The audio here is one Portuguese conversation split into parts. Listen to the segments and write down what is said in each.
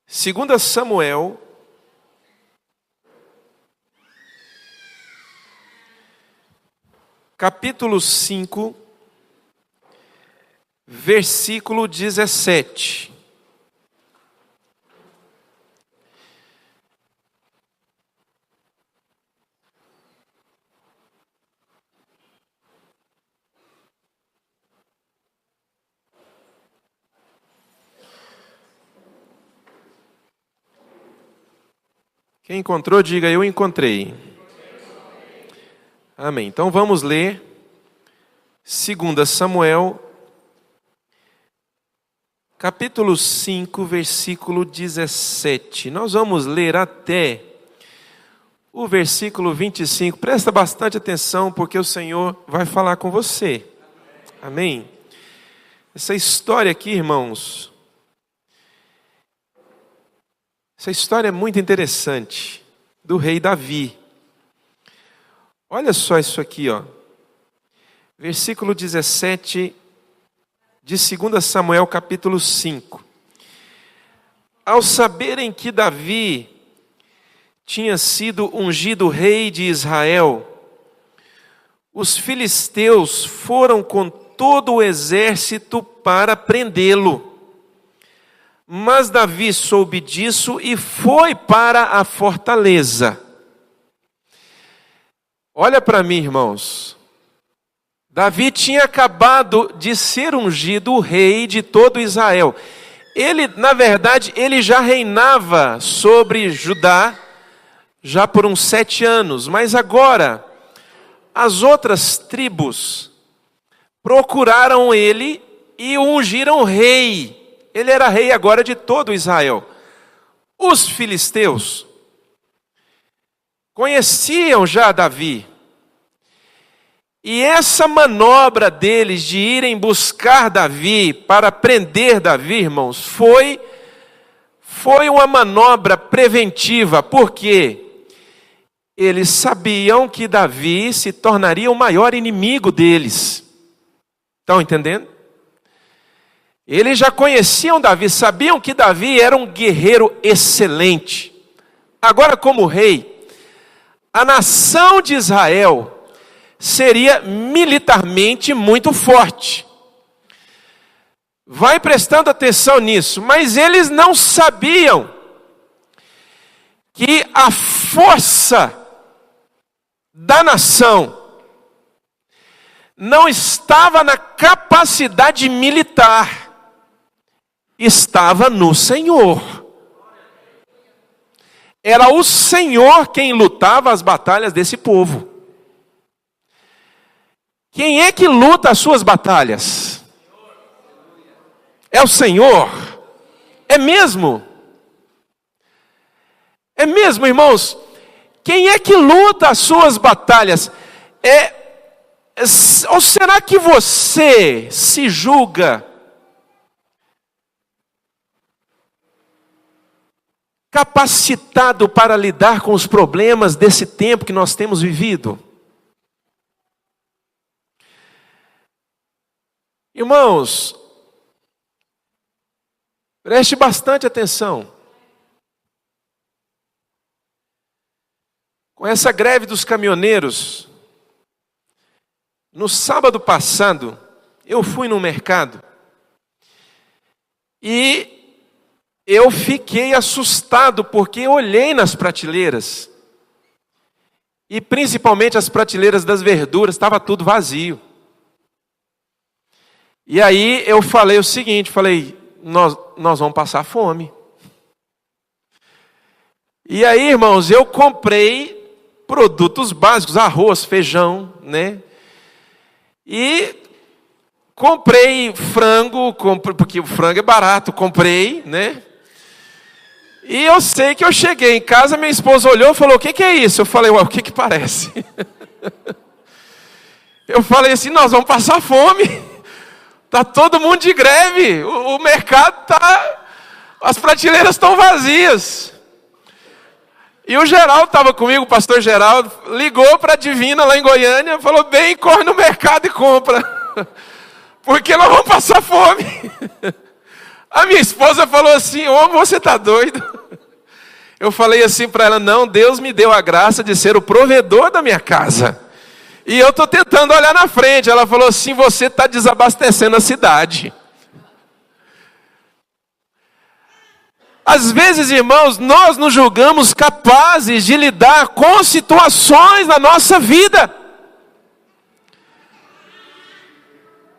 Segunda Samuel, capítulo 5, versículo 17. Quem encontrou, diga: eu encontrei. Amém. Então vamos ler 2 Samuel, capítulo 5, versículo 17. Nós vamos ler até o versículo 25. Presta bastante atenção, porque o Senhor vai falar com você. Amém. Essa história aqui, irmãos, essa história é muito interessante, do rei Davi. Olha só isso aqui, ó. Versículo 17 de 2 Samuel, capítulo 5. Ao saberem que Davi tinha sido ungido rei de Israel, os filisteus foram com todo o exército para prendê-lo. Mas Davi soube disso e foi para a fortaleza. Olha para mim, irmãos. Davi tinha acabado de ser ungido rei de todo Israel. Ele, na verdade, ele já reinava sobre Judá já por uns 7 anos. Mas agora, as outras tribos procuraram ele e o ungiram rei. Ele era rei agora de todo Israel. Os filisteus conheciam já Davi. E essa manobra deles de irem buscar Davi para prender Davi, irmãos, foi uma manobra preventiva. Por quê? Eles sabiam que Davi se tornaria o maior inimigo deles. Estão entendendo? Eles já conheciam Davi, sabiam que Davi era um guerreiro excelente. Agora, como rei, a nação de Israel seria militarmente muito forte. Vai prestando atenção nisso, mas eles não sabiam que a força da nação não estava na capacidade militar, estava no Senhor. Era o Senhor quem lutava as batalhas desse povo. Quem é que luta as suas batalhas? É o Senhor. É mesmo? É mesmo, irmãos? Quem é que luta as suas batalhas? Ou será que você se julga capacitado para lidar com os problemas desse tempo que nós temos vivido? Irmãos, preste bastante atenção. Com essa greve dos caminhoneiros, no sábado passado, eu fui no mercado e eu fiquei assustado porque eu olhei nas prateleiras e principalmente as prateleiras das verduras, estava tudo vazio. E aí eu falei o seguinte, nós vamos passar fome. E aí, irmãos, eu comprei produtos básicos, arroz, feijão, né? E comprei frango, porque o frango é barato, comprei, né? E eu sei que eu cheguei em casa, minha esposa olhou e falou: o que é isso? Eu falei: ué, o que parece? Eu falei assim: nós vamos passar fome. Está todo mundo de greve. O mercado está... As prateleiras estão vazias. E o Geraldo estava comigo, o pastor Geraldo, ligou para a Divina lá em Goiânia, falou: bem, corre no mercado e compra. Porque nós vamos passar fome. A minha esposa falou assim: ô, você está doido? Eu falei assim para ela: não, Deus me deu a graça de ser o provedor da minha casa. E eu estou tentando olhar na frente. Ela falou assim: você está desabastecendo a cidade. Às vezes, irmãos, nós nos julgamos capazes de lidar com situações na nossa vida.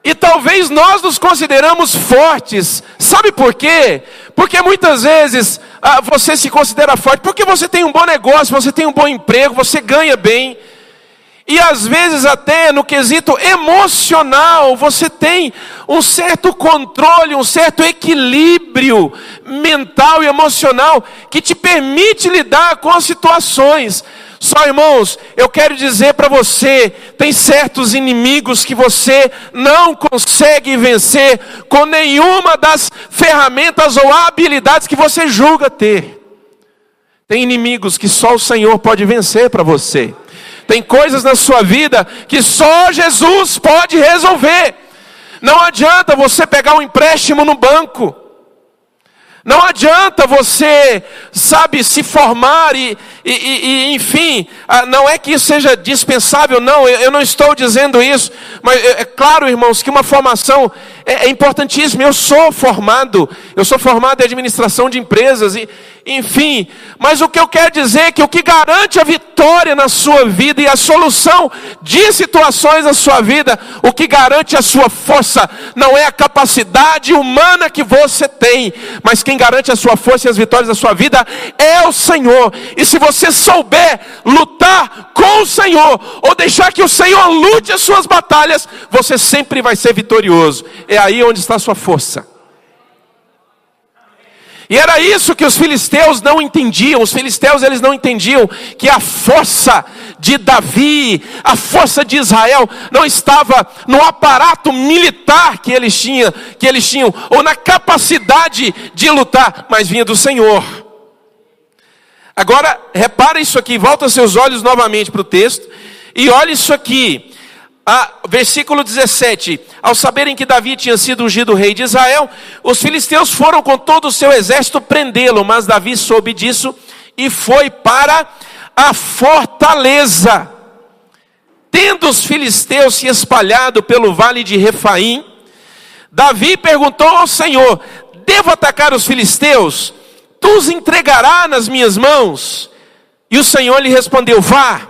E talvez nós nos consideramos fortes. Sabe por quê? Porque muitas vezes você se considera forte porque você tem um bom negócio, você tem um bom emprego, você ganha bem. E às vezes até no quesito emocional, você tem um certo controle, um certo equilíbrio mental e emocional que te permite lidar com as situações. Só, irmãos, eu quero dizer para você, tem certos inimigos que você não consegue vencer com nenhuma das ferramentas ou habilidades que você julga ter. Tem inimigos que só o Senhor pode vencer para você. Tem coisas na sua vida que só Jesus pode resolver. Não adianta você pegar um empréstimo no banco. Não adianta você, se formar enfim, não é que isso seja dispensável, não, eu não estou dizendo isso, mas é claro, irmãos, que uma formação é importantíssima. Eu sou formado em administração de empresas, enfim, mas o que eu quero dizer é que o que garante a vitória na sua vida e a solução de situações na sua vida, o que garante a sua força, não é a capacidade humana que você tem, mas quem garante a sua força e as vitórias da sua vida é o Senhor. E se você souber lutar com o Senhor, ou deixar que o Senhor lute as suas batalhas, você sempre vai ser vitorioso. É aí onde está a sua força. E era isso que os filisteus não entendiam. Os filisteus, eles não entendiam que a força de Davi, a força de Israel, não estava no aparato militar que eles tinham, ou na capacidade de lutar, mas vinha do Senhor. Agora, repara isso aqui, volta seus olhos novamente para o texto, e olha isso aqui. Versículo 17, ao saberem que Davi tinha sido ungido rei de Israel, os filisteus foram com todo o seu exército prendê-lo, mas Davi soube disso e foi para a fortaleza. Tendo os filisteus se espalhado pelo vale de Refaim, Davi perguntou ao Senhor: devo atacar os filisteus? Tu os entregarás nas minhas mãos? E o Senhor lhe respondeu: vá,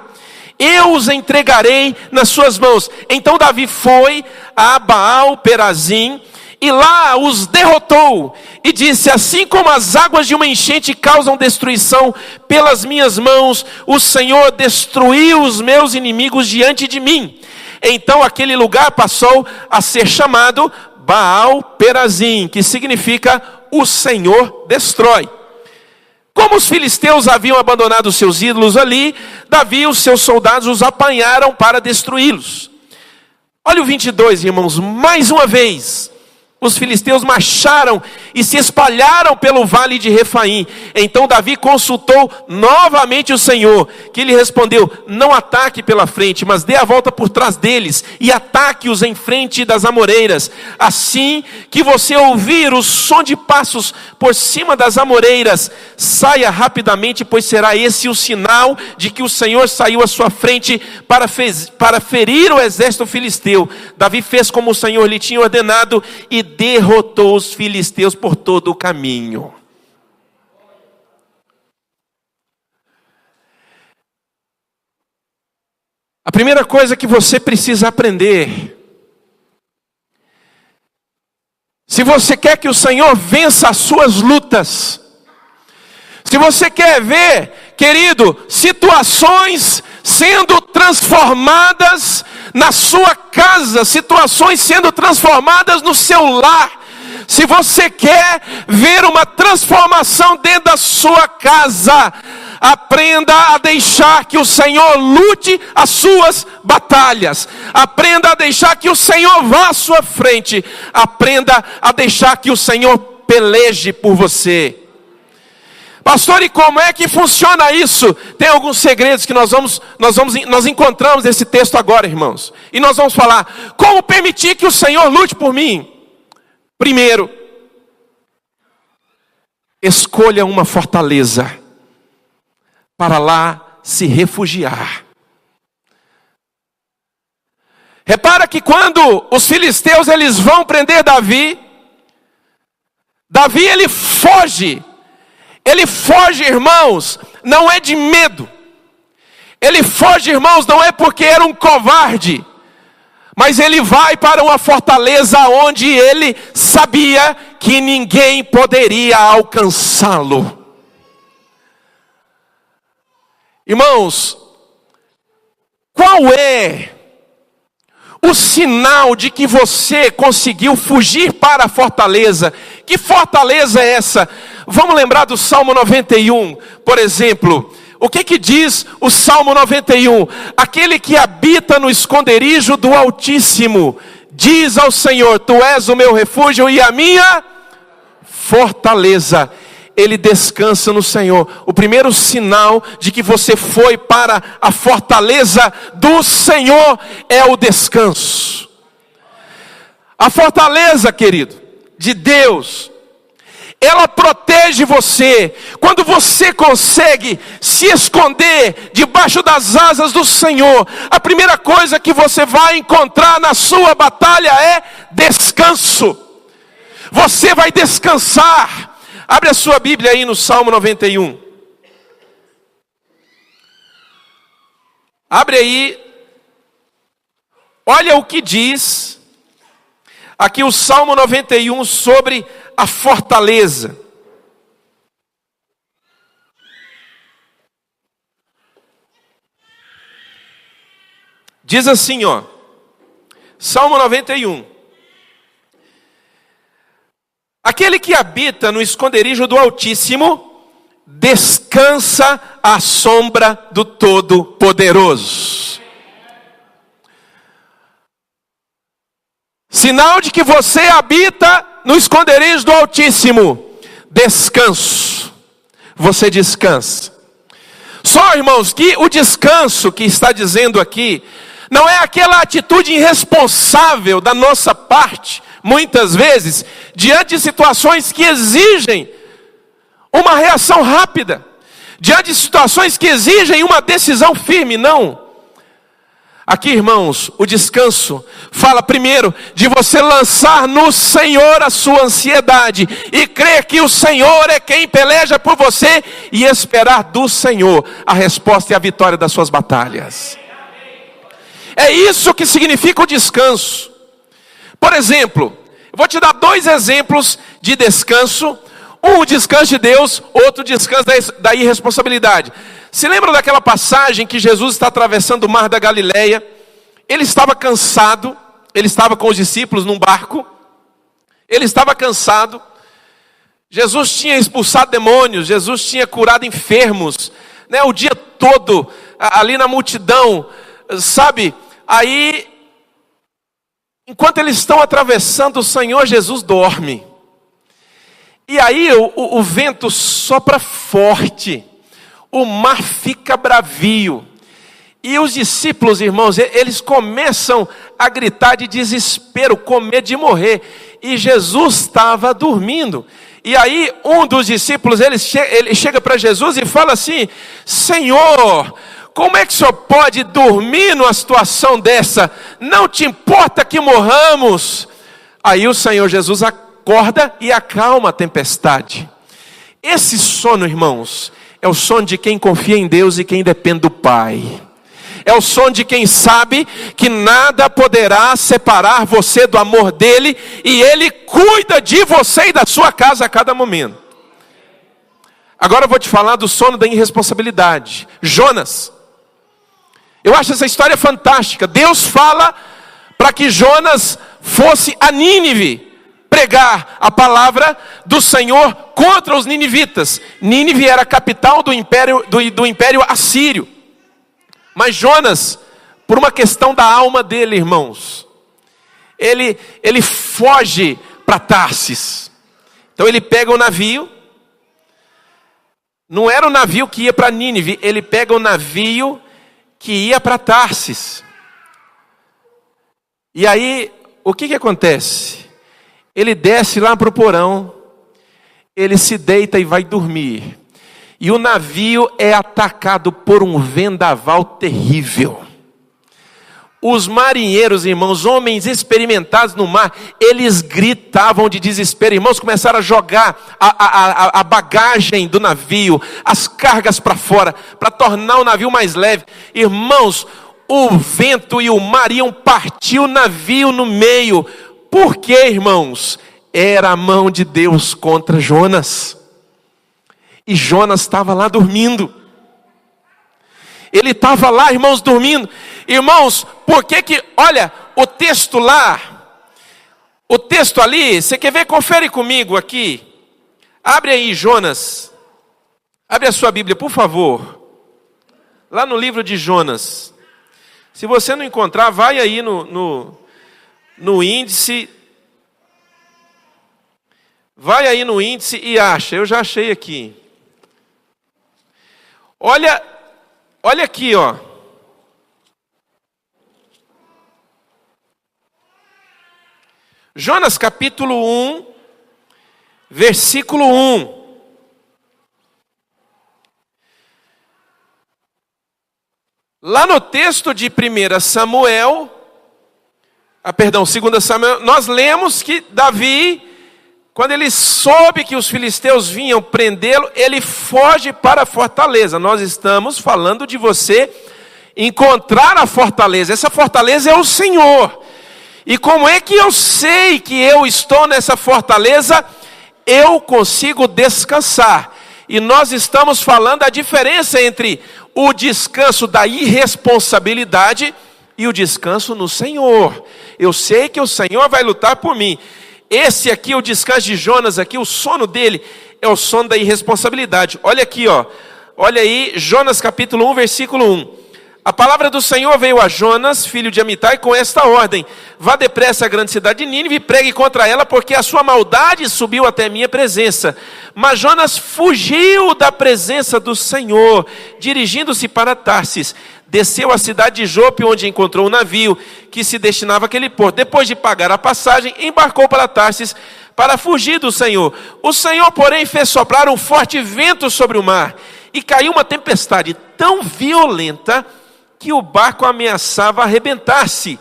eu os entregarei nas suas mãos. Então Davi foi a Baal-Perazim e lá os derrotou. E disse: assim como as águas de uma enchente causam destruição pelas minhas mãos, o Senhor destruiu os meus inimigos diante de mim. Então aquele lugar passou a ser chamado Baal-Perazim, que significa o Senhor destrói. Como os filisteus haviam abandonado os seus ídolos ali, Davi e os seus soldados os apanharam para destruí-los. Olha o 22, irmãos, mais uma vez. Os filisteus marcharam e se espalharam pelo vale de Refaim. Então Davi consultou novamente o Senhor, que lhe respondeu: não ataque pela frente, mas dê a volta por trás deles e ataque-os em frente das amoreiras. Assim que você ouvir o som de passos por cima das amoreiras, saia rapidamente, pois será esse o sinal de que o Senhor saiu à sua frente para ferir o exército filisteu. Davi fez como o Senhor lhe tinha ordenado e derrotou os filisteus por todo o caminho. A primeira coisa que você precisa aprender: se você quer que o Senhor vença as suas lutas, se você quer ver, querido, situações sendo transformadas na sua casa, situações sendo transformadas no seu lar, se você quer ver uma transformação dentro da sua casa, aprenda a deixar que o Senhor lute as suas batalhas. Aprenda a deixar que o Senhor vá à sua frente. Aprenda a deixar que o Senhor peleje por você. Pastor, e como é que funciona isso? Tem alguns segredos que nós encontramos nesse texto agora, irmãos. E nós vamos falar: como permitir que o Senhor lute por mim? Primeiro, escolha uma fortaleza para lá se refugiar. Repara que quando os filisteus eles vão prender Davi, ele foge. Ele foge, irmãos, não é de medo. Ele foge, irmãos, não é porque era um covarde. Mas ele vai para uma fortaleza onde ele sabia que ninguém poderia alcançá-lo. Irmãos, qual é o sinal de que você conseguiu fugir para a fortaleza? Que fortaleza é essa? Vamos lembrar do Salmo 91, por exemplo. O que diz o Salmo 91? Aquele que habita no esconderijo do Altíssimo, diz ao Senhor: Tu és o meu refúgio e a minha fortaleza. Ele descansa no Senhor. O primeiro sinal de que você foi para a fortaleza do Senhor é o descanso. A fortaleza, querido, de Deus, ela protege você. Quando você consegue se esconder debaixo das asas do Senhor, a primeira coisa que você vai encontrar na sua batalha é descanso. Você vai descansar. Abre a sua Bíblia aí no Salmo 91. Abre aí. Olha o que diz aqui o Salmo 91 sobre a fortaleza. Diz assim, ó. Salmo 91. Aquele que habita no esconderijo do Altíssimo, descansa à sombra do Todo-Poderoso. Sinal de que você habita no esconderijo do Altíssimo. Descanso. Você descansa. Só, irmãos, que o descanso que está dizendo aqui não é aquela atitude irresponsável da nossa parte, muitas vezes, diante de situações que exigem uma reação rápida, diante de situações que exigem uma decisão firme. Não. Aqui, irmãos, o descanso fala primeiro de você lançar no Senhor a sua ansiedade e crer que o Senhor é quem peleja por você e esperar do Senhor a resposta e a vitória das suas batalhas. É isso que significa o descanso. Por exemplo, eu vou te dar dois exemplos de descanso. Um, o descanso de Deus, outro, o descanso da irresponsabilidade. Se lembra daquela passagem que Jesus está atravessando o mar da Galileia? Ele estava cansado, ele estava com os discípulos num barco, ele estava cansado. Jesus tinha expulsado demônios, Jesus tinha curado enfermos, né, o dia todo, ali na multidão, sabe? Aí, enquanto eles estão atravessando, o Senhor Jesus dorme. E aí o vento sopra forte, o mar fica bravio. E os discípulos, irmãos, eles começam a gritar de desespero, com medo de morrer. E Jesus estava dormindo. E aí um dos discípulos, ele chega para Jesus e fala assim: Senhor, como é que o Senhor pode dormir numa situação dessa? Não te importa que morramos? Aí o Senhor Jesus acorda e acalma a tempestade. Esse sono, irmãos, é o sono de quem confia em Deus e quem depende do Pai. É o sono de quem sabe que nada poderá separar você do amor dele, e ele cuida de você e da sua casa a cada momento. Agora eu vou te falar do sono da irresponsabilidade. Jonas. Eu acho essa história fantástica. Deus fala para que Jonas fosse a Nínive pregar a palavra do Senhor contra os ninivitas. Nínive era a capital do império assírio. Mas Jonas, por uma questão da alma dele, irmãos, ele foge para Tarsis. Então ele pega um navio. Não era o navio que ia para Nínive, ele pega o navio que ia para Tarsis. E aí, o que acontece? Ele desce lá para o porão, ele se deita e vai dormir. E o navio é atacado por um vendaval terrível. Os marinheiros, irmãos, homens experimentados no mar, eles gritavam de desespero. Irmãos, começaram a jogar a bagagem do navio, as cargas para fora, para tornar o navio mais leve. Irmãos, o vento e o mar iam partir o navio no meio. Por quê, irmãos? Era a mão de Deus contra Jonas. E Jonas estava lá dormindo. Ele estava lá, irmãos, dormindo. Irmãos, por que olha, o texto lá, o texto ali, você quer ver? Confere comigo aqui. Abre aí, Jonas. Abre a sua Bíblia, por favor. Lá no livro de Jonas. Se você não encontrar, vai aí no índice. Vai aí no índice e acha. Eu já achei aqui. Olha aqui, ó. Jonas capítulo 1, versículo 1. Lá no texto de 2 Samuel, nós lemos que Davi, quando ele soube que os filisteus vinham prendê-lo, ele foge para a fortaleza. Nós estamos falando de você encontrar a fortaleza. Essa fortaleza é o Senhor. E como é que eu sei que eu estou nessa fortaleza? Eu consigo descansar. E nós estamos falando a diferença entre o descanso da irresponsabilidade e o descanso no Senhor. Eu sei que o Senhor vai lutar por mim. Esse aqui, o descanso de Jonas aqui, o sono dele é o sono da irresponsabilidade. Olha aqui, ó. Olha aí, Jonas capítulo 1, versículo 1. A palavra do Senhor veio a Jonas, filho de Amitai, com esta ordem: vá depressa à grande cidade de Nínive e pregue contra ela, porque a sua maldade subiu até minha presença. Mas Jonas fugiu da presença do Senhor, dirigindo-se para Tarsis. Desceu à cidade de Jope, onde encontrou um navio que se destinava àquele porto. Depois de pagar a passagem, embarcou para Tarsis para fugir do Senhor. O Senhor, porém, fez soprar um forte vento sobre o mar, e caiu uma tempestade tão violenta que o barco ameaçava arrebentar-se.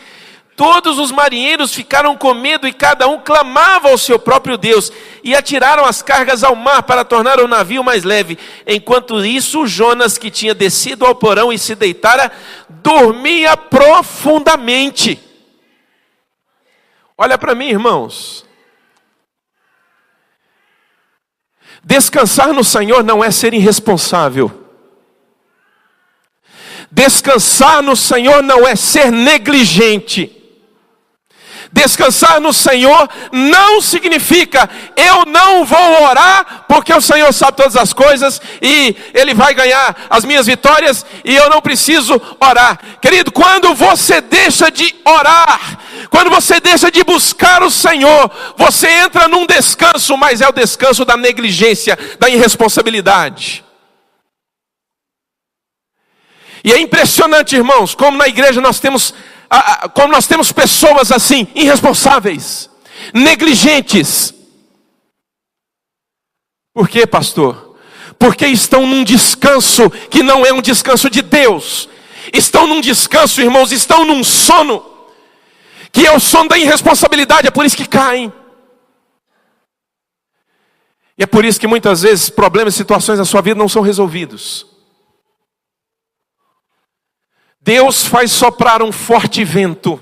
Todos os marinheiros ficaram com medo e cada um clamava ao seu próprio Deus, e atiraram as cargas ao mar para tornar o navio mais leve. Enquanto isso, Jonas, que tinha descido ao porão e se deitara, dormia profundamente. Olha para mim, irmãos. Descansar no Senhor não é ser irresponsável. Descansar no Senhor não é ser negligente. Descansar no Senhor não significa eu não vou orar porque o Senhor sabe todas as coisas e Ele vai ganhar as minhas vitórias e eu não preciso orar. Querido, quando você deixa de orar, quando você deixa de buscar o Senhor, você entra num descanso, mas é o descanso da negligência, da irresponsabilidade. E é impressionante, irmãos, como na igreja nós temos pessoas assim, irresponsáveis, negligentes. Por quê, pastor? Porque estão num descanso que não é um descanso de Deus. Estão num descanso, irmãos, estão num sono, que é o sono da irresponsabilidade, é por isso que caem. E é por isso que muitas vezes problemas e situações na sua vida não são resolvidos. Deus faz soprar um forte vento,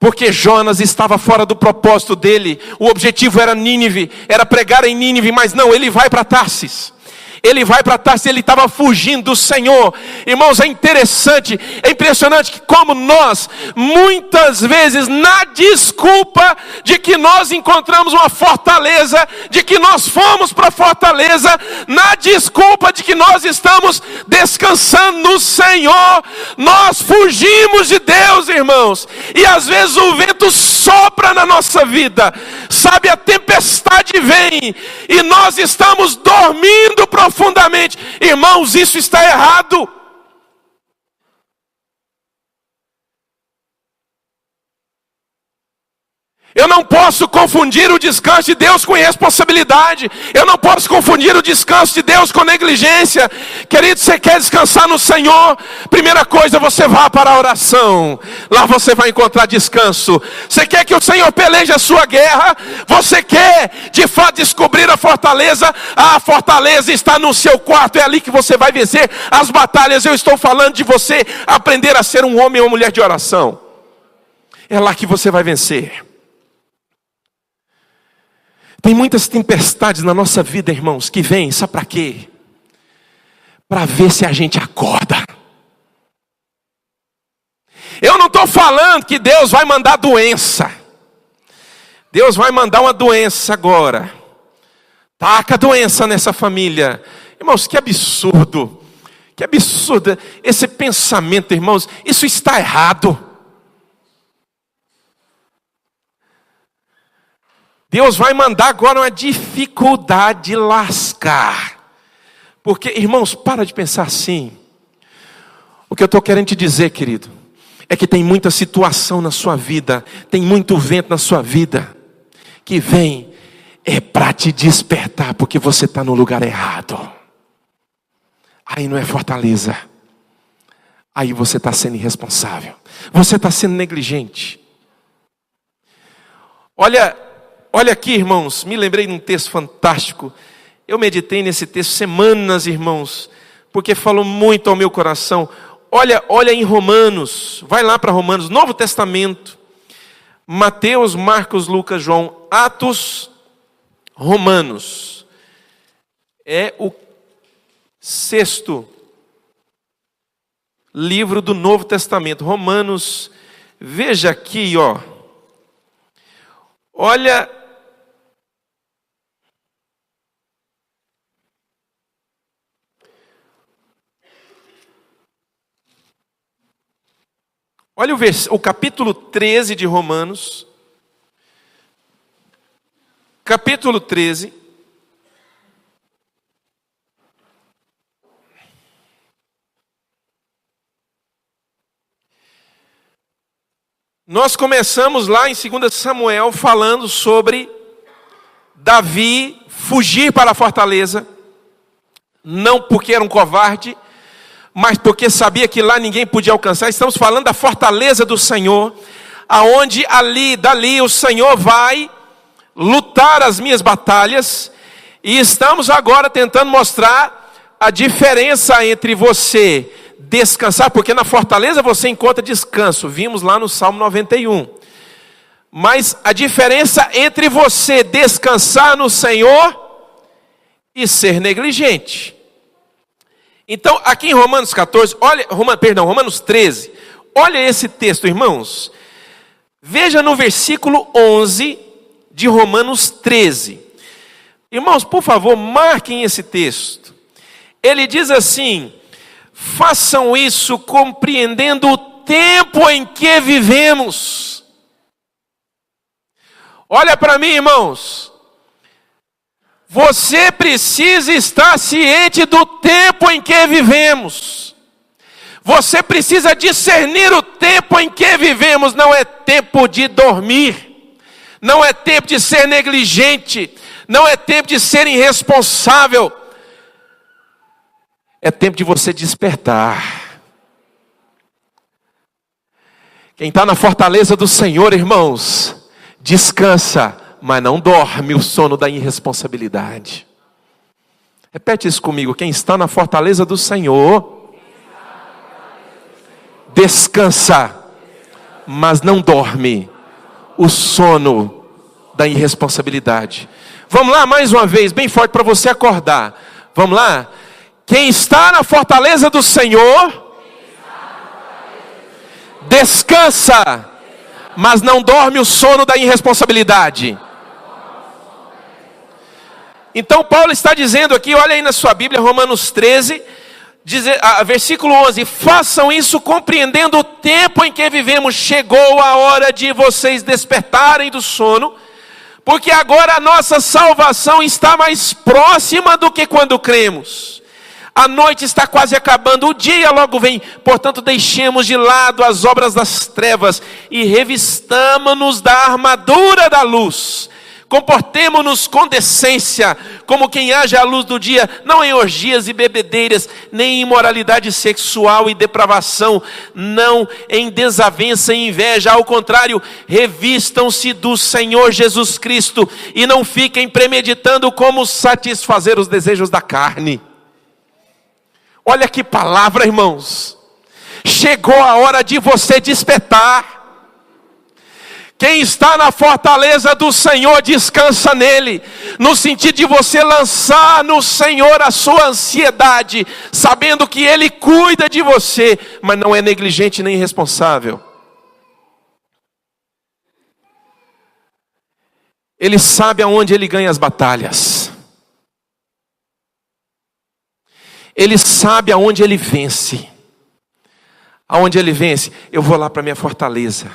porque Jonas estava fora do propósito dele. O objetivo era Nínive, era pregar em Nínive, mas não, ele vai para Tarsis. Ele vai para Tarsis, ele estava fugindo do Senhor. Irmãos, é impressionante que como nós, muitas vezes, na desculpa de que nós encontramos uma fortaleza, de que nós fomos para a fortaleza, na desculpa de que nós estamos descansando no Senhor, nós fugimos de Deus, irmãos. E às vezes o vento sopra na nossa vida, sabe, a tempestade vem, e nós estamos dormindo profundamente. Irmãos, isso está errado. Eu não posso confundir o descanso de Deus com irresponsabilidade. Eu não posso confundir o descanso de Deus com negligência. Querido, você quer descansar no Senhor? Primeira coisa, você vá para a oração. Lá você vai encontrar descanso. Você quer que o Senhor peleje a sua guerra? Você quer, de fato, descobrir a fortaleza? A fortaleza está no seu quarto. É ali que você vai vencer as batalhas. Eu estou falando de você aprender a ser um homem ou uma mulher de oração. É lá que você vai vencer. Tem muitas tempestades na nossa vida, irmãos, que vêm, sabe para quê? Para ver se a gente acorda. Eu não estou falando que Deus vai mandar doença. Deus vai mandar uma doença agora. Taca a doença nessa família. Irmãos, que absurdo. Que absurdo. Esse pensamento, irmãos, isso está errado. Deus vai mandar agora uma dificuldade lascar. Porque, irmãos, para de pensar assim. O que eu estou querendo te dizer, querido, é que tem muita situação na sua vida, tem muito vento na sua vida, que vem para te despertar, porque você está no lugar errado. Aí não é fortaleza. Aí você está sendo irresponsável. Você está sendo negligente. Olha aqui, irmãos, me lembrei de um texto fantástico. Eu meditei nesse texto semanas, irmãos, porque falou muito ao meu coração. Olha em Romanos, vai lá para Romanos, Novo Testamento. Mateus, Marcos, Lucas, João, Atos, Romanos. É o 6º livro do Novo Testamento. Romanos, veja aqui, Olha o capítulo 13 de Romanos. Capítulo 13. Nós começamos lá em 2 Samuel falando sobre Davi fugir para a fortaleza. Não porque era um covarde, mas porque sabia que lá ninguém podia alcançar. Estamos falando da fortaleza do Senhor, aonde dali o Senhor vai lutar as minhas batalhas. E estamos agora tentando mostrar a diferença entre você descansar, porque na fortaleza você encontra descanso. Vimos lá no Salmo 91. Mas a diferença entre você descansar no Senhor e ser negligente. Então, aqui em Romanos 14, Romanos 13, olha esse texto, irmãos. Veja no versículo 11 de Romanos 13. Irmãos, por favor, marquem esse texto. Ele diz assim: façam isso compreendendo o tempo em que vivemos. Olha para mim, irmãos. Você precisa estar ciente do tempo em que vivemos. Você precisa discernir o tempo em que vivemos. Não é tempo de dormir. Não é tempo de ser negligente. Não é tempo de ser irresponsável. É tempo de você despertar. Quem está na fortaleza do Senhor, irmãos, descansa, mas não dorme o sono da irresponsabilidade. Repete isso comigo. Quem está na fortaleza do Senhor, descansa, mas não dorme o sono da irresponsabilidade. Vamos lá mais uma vez, bem forte para você acordar. Vamos lá? Quem está na fortaleza do Senhor, descansa, mas não dorme o sono da irresponsabilidade. Então Paulo está dizendo aqui, olha aí na sua Bíblia, Romanos 13, versículo 11: façam isso compreendendo o tempo em que vivemos. Chegou a hora de vocês despertarem do sono, porque agora a nossa salvação está mais próxima do que quando cremos. A noite está quase acabando, o dia logo vem. Portanto, deixemos de lado as obras das trevas e revistamo-nos da armadura da luz. Comportemo-nos com decência, como quem age à luz do dia, não em orgias e bebedeiras, nem em imoralidade sexual e depravação, não em desavença e inveja. Ao contrário, revistam-se do Senhor Jesus Cristo e não fiquem premeditando como satisfazer os desejos da carne. Olha que palavra, irmãos. Chegou a hora de você despertar. Quem está na fortaleza do Senhor descansa nele, no sentido de você lançar no Senhor a sua ansiedade, sabendo que Ele cuida de você, mas não é negligente nem irresponsável. Ele sabe aonde Ele ganha as batalhas. Ele sabe aonde Ele vence. Aonde Ele vence? Eu vou lá para minha fortaleza.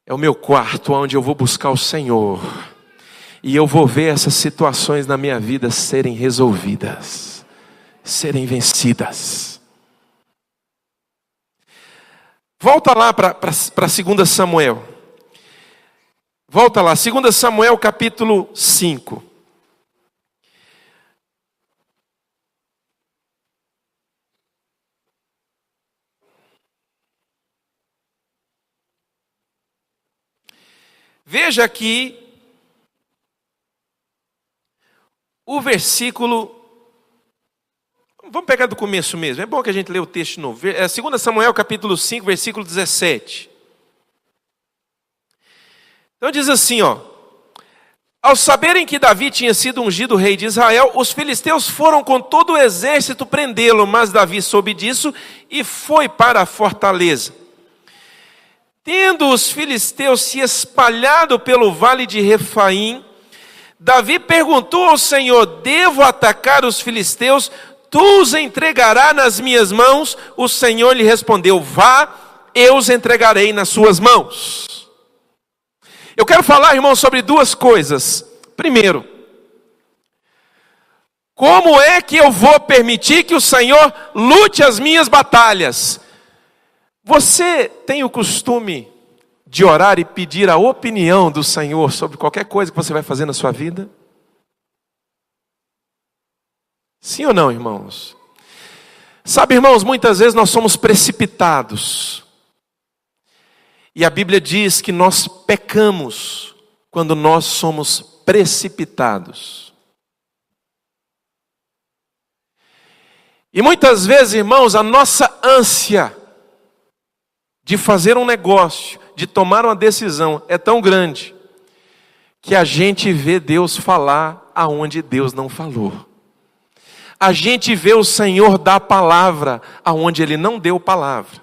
É o meu quarto onde eu vou buscar o Senhor. E eu vou ver essas situações na minha vida serem resolvidas. Serem vencidas. Volta lá para 2 Samuel. Volta lá, 2 Samuel capítulo 5. Veja aqui o versículo. Vamos pegar do começo mesmo. É bom que a gente lê o texto de novo. 2 Samuel capítulo 5, versículo 17. Então diz assim, ó. Ao saberem que Davi tinha sido ungido rei de Israel, os filisteus foram com todo o exército prendê-lo, mas Davi soube disso e foi para a fortaleza. Tendo os filisteus se espalhado pelo vale de Refaim, Davi perguntou ao Senhor: devo atacar os filisteus? Tu os entregarás nas minhas mãos? O Senhor lhe respondeu: vá, eu os entregarei nas suas mãos. Eu quero falar, irmão, sobre duas coisas. Primeiro, como é que eu vou permitir que o Senhor lute as minhas batalhas? Você tem o costume de orar e pedir a opinião do Senhor sobre qualquer coisa que você vai fazer na sua vida? Sim ou não, irmãos? Sabe, irmãos, muitas vezes nós somos precipitados. E a Bíblia diz que nós pecamos quando nós somos precipitados. E muitas vezes, irmãos, a nossa ânsia de fazer um negócio, de tomar uma decisão é tão grande, que a gente vê Deus falar aonde Deus não falou. A gente vê o Senhor dar palavra aonde Ele não deu palavra.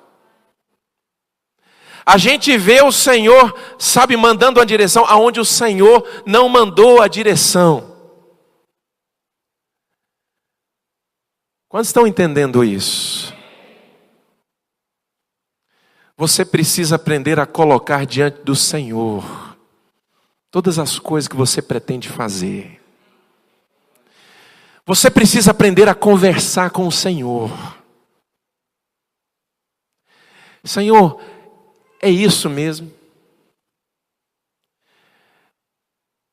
A gente vê o Senhor, sabe, mandando a direção aonde o Senhor não mandou a direção. Quantos estão entendendo isso? Você precisa aprender a colocar diante do Senhor todas as coisas que você pretende fazer. Você precisa aprender a conversar com o Senhor. Senhor, é isso mesmo?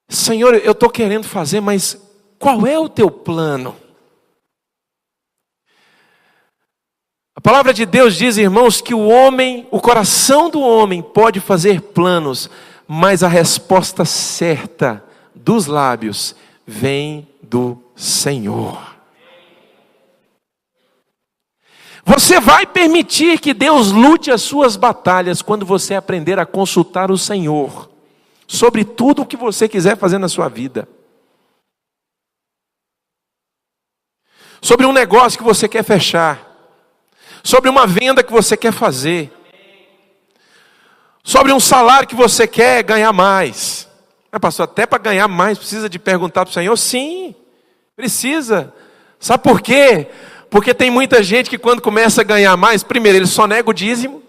Senhor, eu estou querendo fazer, mas qual é o teu plano? A palavra de Deus diz, irmãos, que o coração do homem pode fazer planos, mas a resposta certa dos lábios vem do Senhor. Você vai permitir que Deus lute as suas batalhas quando você aprender a consultar o Senhor sobre tudo o que você quiser fazer na sua vida. Sobre um negócio que você quer fechar. Sobre uma venda que você quer fazer. Sobre um salário que você quer ganhar mais. Pastor, até para ganhar mais precisa de perguntar para o Senhor? Sim, precisa. Sabe por quê? Porque tem muita gente que quando começa a ganhar mais, primeiro, ele só nega o dízimo.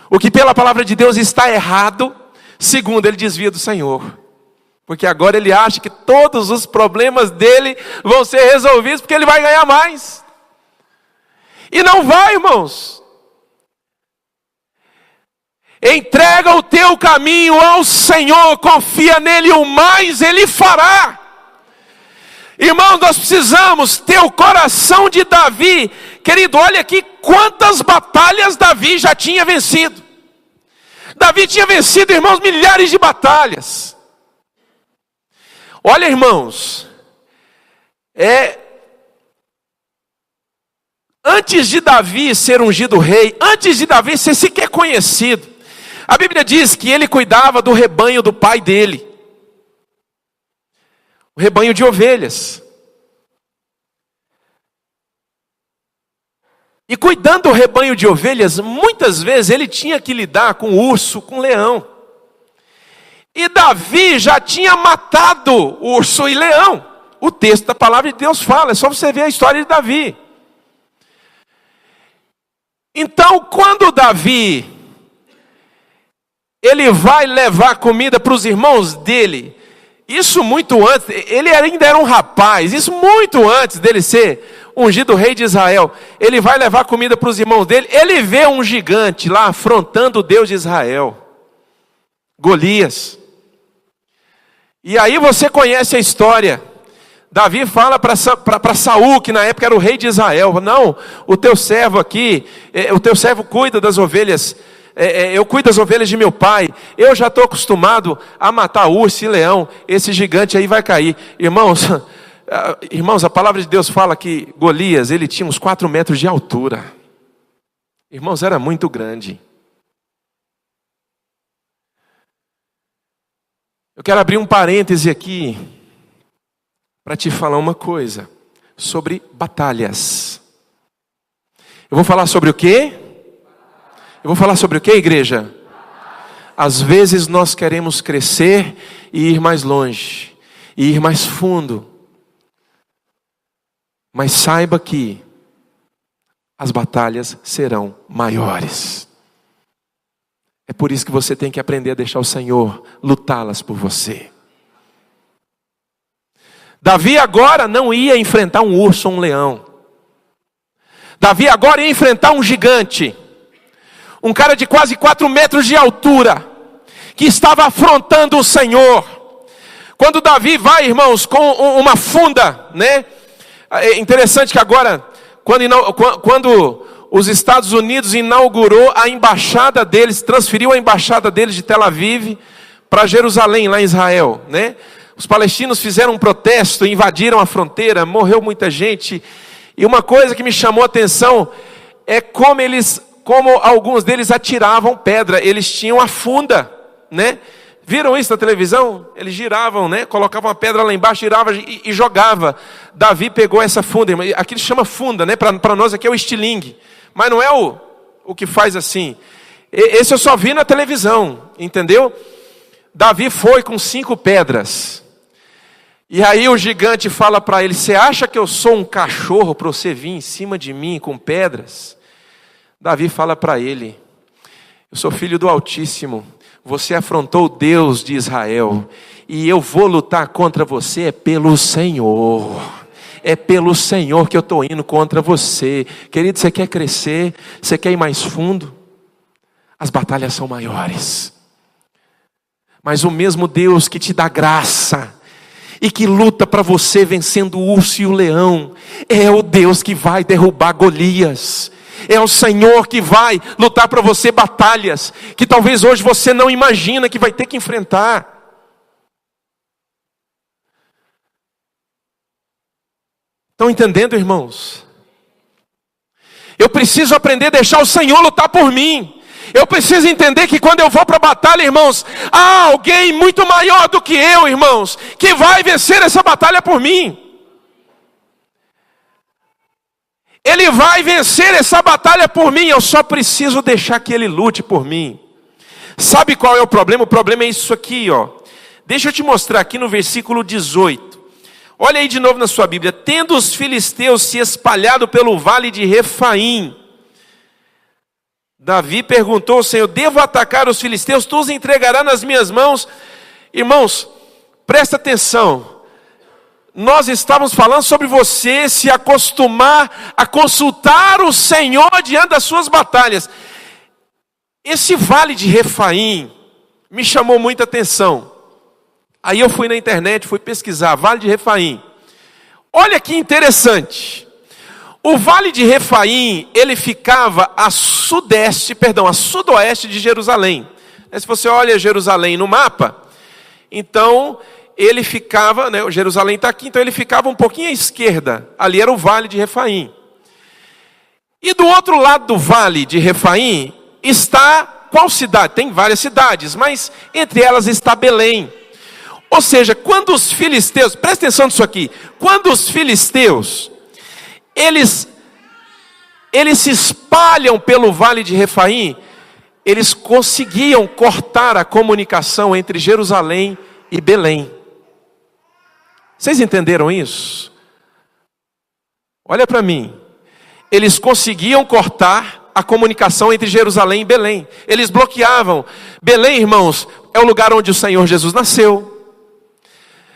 O que pela palavra de Deus está errado. Segundo, ele desvia do Senhor. Porque agora ele acha que todos os problemas dele vão ser resolvidos porque ele vai ganhar mais. E não vai, irmãos. Entrega o teu caminho ao Senhor, confia nele, o mais ele fará. Irmãos, nós precisamos ter o coração de Davi. Querido, olha aqui quantas batalhas Davi já tinha vencido. Davi tinha vencido, irmãos, milhares de batalhas. Olha, irmãos, antes de Davi ser ungido rei, antes de Davi ser sequer conhecido, a Bíblia diz que ele cuidava do rebanho do pai dele. O rebanho de ovelhas. E cuidando do rebanho de ovelhas, muitas vezes ele tinha que lidar com urso, com leão. E Davi já tinha matado urso e leão. O texto da palavra de Deus fala, é só você ver a história de Davi. Então, quando Davi, ele vai levar comida para os irmãos dele, isso muito antes, ele ainda era um rapaz, isso muito antes dele ser ungido rei de Israel, ele vai levar comida para os irmãos dele, ele vê um gigante lá afrontando o Deus de Israel, Golias. E aí você conhece a história. Davi fala para Saul, que na época era o rei de Israel, não, o teu servo aqui, o teu servo cuida das ovelhas, eu cuido das ovelhas de meu pai, eu já estou acostumado a matar urso e leão, esse gigante aí vai cair. Irmãos, a palavra de Deus fala que Golias, ele tinha uns 4 metros de altura. Irmãos, era muito grande. Eu quero abrir um parêntese aqui, para te falar uma coisa, sobre batalhas. Eu vou falar sobre o quê? Eu vou falar sobre o quê, igreja? Às vezes nós queremos crescer e ir mais longe, e ir mais fundo. Mas saiba que as batalhas serão maiores. É por isso que você tem que aprender a deixar o Senhor lutá-las por você. Davi agora não ia enfrentar um urso ou um leão. Davi agora ia enfrentar um gigante. Um cara de quase 4 metros de altura, que estava afrontando o Senhor. Quando Davi vai, irmãos, com uma funda, né? É interessante que agora, quando os Estados Unidos inaugurou a embaixada deles, transferiu a embaixada deles de Tel Aviv para Jerusalém, lá em Israel, né? Os palestinos fizeram um protesto, invadiram a fronteira, morreu muita gente. E uma coisa que me chamou a atenção é como alguns deles atiravam pedra. Eles tinham a funda, né? Viram isso na televisão? Eles giravam, né? Colocavam a pedra lá embaixo, giravam e jogava. Davi pegou essa funda. Aqui chama funda, né? Para nós aqui é o estilingue. Mas não é o que faz assim. Esse eu só vi na televisão, entendeu? Davi foi com 5 pedras. E aí o gigante fala para ele: você acha que eu sou um cachorro para você vir em cima de mim com pedras? Davi fala para ele: eu sou filho do Altíssimo, você afrontou o Deus de Israel, e eu vou lutar contra você pelo Senhor. É pelo Senhor que eu estou indo contra você. Querido, você quer crescer? Você quer ir mais fundo? As batalhas são maiores. Mas o mesmo Deus que te dá graça e que luta para você vencendo o urso e o leão, é o Deus que vai derrubar Golias. É o Senhor que vai lutar para você batalhas que talvez hoje você não imagina que vai ter que enfrentar. Estão entendendo, irmãos? Eu preciso aprender a deixar o Senhor lutar por mim. Eu preciso entender que quando eu vou para a batalha, irmãos, há alguém muito maior do que eu, irmãos, que vai vencer essa batalha por mim. Ele vai vencer essa batalha por mim, eu só preciso deixar que Ele lute por mim. Sabe qual é o problema? O problema é isso aqui, ó. Deixa eu te mostrar aqui no versículo 18. Olha aí de novo na sua Bíblia. Tendo os filisteus se espalhado pelo vale de Refaim, Davi perguntou ao Senhor: devo atacar os filisteus? Tu os entregarás nas minhas mãos? Irmãos, Presta atenção. Nós estávamos falando sobre você se acostumar a consultar o Senhor diante das suas batalhas. Esse vale de Refaim me chamou muita atenção. Aí eu fui na internet, fui pesquisar, vale de Refaim. Olha que interessante. O vale de Refaim, ele ficava a sudoeste de Jerusalém. Se você olha Jerusalém no mapa, então ele ficava, né, Jerusalém está aqui, então ele ficava um pouquinho à esquerda. Ali era o vale de Refaim. E do outro lado do vale de Refaim está qual cidade? Tem várias cidades, mas entre elas está Belém. Ou seja, quando os filisteus, presta atenção nisso aqui, quando os filisteus, eles se espalham pelo vale de Refaim, eles conseguiam cortar a comunicação entre Jerusalém e Belém. Vocês entenderam isso? Olha para mim. Eles conseguiam cortar a comunicação entre Jerusalém e Belém. Eles bloqueavam. Belém, irmãos, é o lugar onde o Senhor Jesus nasceu.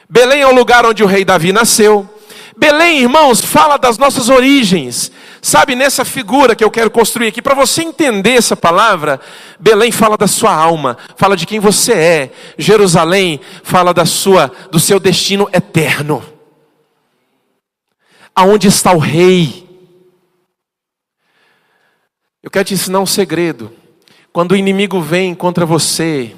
Belém é o lugar onde o rei Davi nasceu. Belém, irmãos, fala das nossas origens. Sabe, nessa figura que eu quero construir aqui, para você entender essa palavra, Belém fala da sua alma, fala de quem você é. Jerusalém fala do seu destino eterno. Aonde está o rei? Eu quero te ensinar um segredo. Quando o inimigo vem contra você,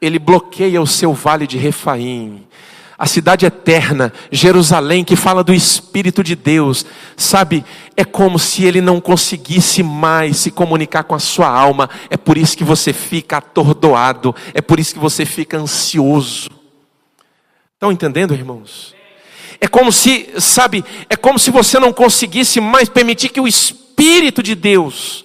ele bloqueia o seu vale de Refaim. A cidade eterna, Jerusalém, que fala do Espírito de Deus, sabe, é como se ele não conseguisse mais se comunicar com a sua alma. É por isso que você fica atordoado, é por isso que você fica ansioso. Estão entendendo, irmãos? É como se, sabe, é como se você não conseguisse mais permitir que o Espírito de Deus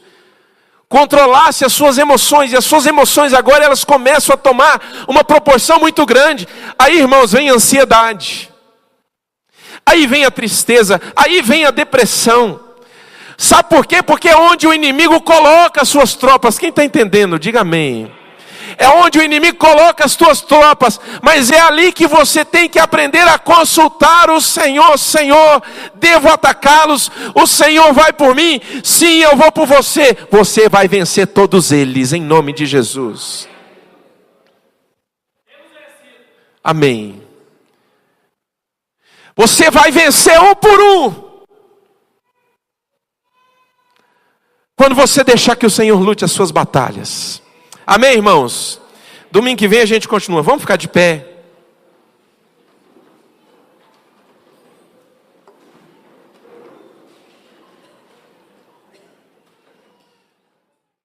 controlasse as suas emoções, e as suas emoções agora elas começam a tomar uma proporção muito grande. Aí, irmãos, vem a ansiedade, aí vem a tristeza, aí vem a depressão. Sabe por quê? Porque é onde o inimigo coloca as suas tropas. Quem está entendendo? Diga amém. É onde o inimigo coloca as tuas tropas, mas é ali que você tem que aprender a consultar o Senhor. Senhor, devo atacá-los? O Senhor vai por mim? Sim, eu vou por você. Você vai vencer todos eles, em nome de Jesus. Amém. Você vai vencer um por um, quando você deixar que o Senhor lute as suas batalhas. Amém, irmãos? Domingo que vem a gente continua. Vamos ficar de pé.